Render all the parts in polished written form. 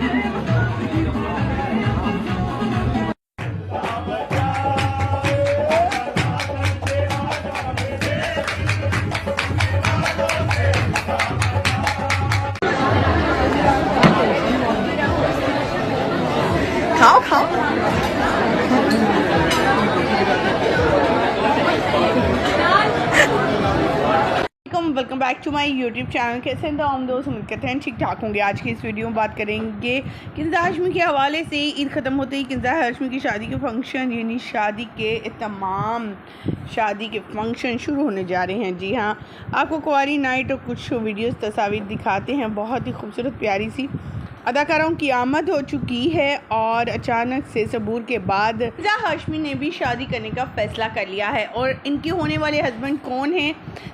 खाओ खाओ। Welcome back to my YouTube channel. कैसे हैं तो हम दोस्त, उम्मीद करते हैं ठीक ठाक होंगे। आज की इस वीडियो में बात करेंगे किंजा हाशमी के हवाले से। ईद ख़त्म होते ही किंजा हाशमी की शादी के फंक्शन यानी शादी के तमाम शादी के फंक्शन शुरू होने जा रहे हैं। जी हाँ, आपको कुंवारी नाइट और कुछ वीडियोस तस्वीर दिखाते हैं। बहुत ही खूबसूरत प्यारी सी अदाकाराओं की आमद हो चुकी है और अचानक से सबूर के बाद किंजा हाशमी ने भी शादी करने का फ़ैसला कर लिया है। और इनके होने वाले हस्बैंड कौन हैं,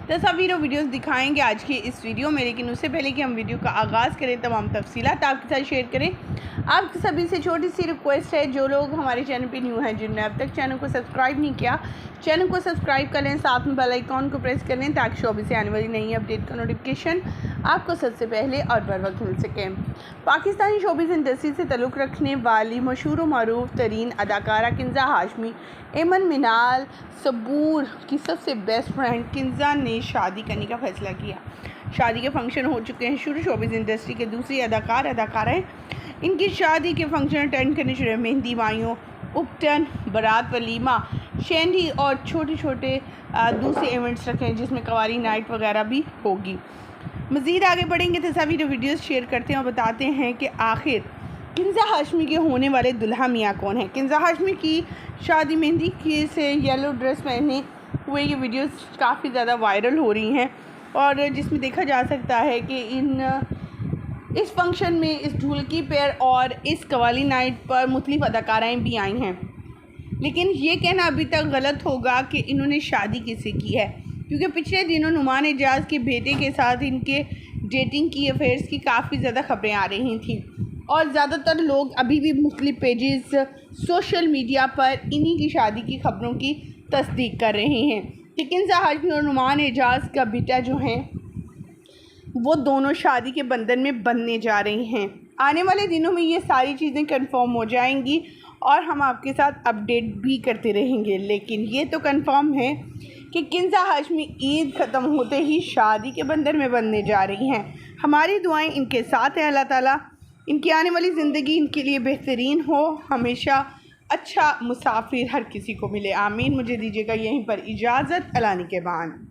तस्वीर और वीडियोस दिखाएंगे आज की इस वीडियो में। लेकिन उससे पहले कि हम वीडियो का आगाज़ करें, तमाम तफसीलात आपके साथ शेयर करें। आप सभी से छोटी सी रिक्वेस्ट है, जो लोग हमारे चैनल पे न्यू हैं, जिन्होंने अब तक चैनल को सब्सक्राइब नहीं किया, चैनल को सब्सक्राइब कर लें, साथ में बेल आइकॉन को प्रेस कर लें ताकि शोबीज़ से आने वाली नई अपडेट का नोटिफिकेशन आपको सबसे पहले और बर वक्त मिल सके। पाकिस्तानी शोबीज़ इंडस्ट्री से ताल्लुक़ रखने वाली मशहूर और मरूफ तरीन अदाकारा किंजा हाशमी, एमन मिनाल सबूर की सबसे बेस्ट फ्रेंड किंजा ने शादी करने का फ़ैसला किया। शादी के फंक्शन हो चुके हैं शुरू। शोबीज़ इंडस्ट्री के दूसरी अदाकाराएँ इनकी शादी के फंक्शन अटेंड करने शुरू। मेहंदी माइयों, उपटन, बारात, वलीमा, शेंडी और छोटे छोटे दूसरे इवेंट्स रखे हैं जिसमें कवारी नाइट वगैरह भी होगी। मज़ीद आगे बढ़ेंगे, तस्वीर वीडियोस शेयर करते हैं और बताते हैं कि आखिर किंजा हाशमी के होने वाले दुल्हा मियाँ कौन है। किंजा हाशमी की शादी मेहंदी की से येलो ड्रेस पहने हुए ये वीडियोस काफ़ी ज़्यादा वायरल हो रही हैं और जिसमें देखा जा सकता है कि इस फंक्शन में इस ढोलकी पर और इस कवाली नाइट पर मुख्तलिफ अदाकाराएँ भी आई हैं। लेकिन ये कहना अभी तक गलत होगा कि इन्होंने शादी किससे की है, क्योंकि पिछले दिनों नुमान एजाज के बेटे के साथ इनके डेटिंग की अफेयर्स की काफ़ी ज़्यादा खबरें आ रही थी और ज़्यादातर लोग अभी भी मुख्तलिफ पेजेस सोशल मीडिया पर इन्हीं की शादी की खबरों की तस्दीक कर रहे हैं। लेकिन किंजा हाशमी और नुमान एजाज का बेटा जो हैं वो दोनों शादी के बंधन में बंधने जा रहे हैं। आने वाले दिनों में ये सारी चीज़ें कंफर्म हो जाएंगी और हम आपके साथ अपडेट भी करते रहेंगे। लेकिन ये तो कंफर्म है कि किंजा हाशमी ईद ख़त्म होते ही शादी के बंधन में बंधने जा रही हैं। हमारी दुआएं इनके साथ हैं। अल्लाह ताला इनकी आने वाली ज़िंदगी इनके लिए बेहतरीन हो, हमेशा अच्छा मुसाफिर हर किसी को मिले। आमीन। मुझे दीजिएगा यहीं पर इजाज़त। अल्लाह निगहबान।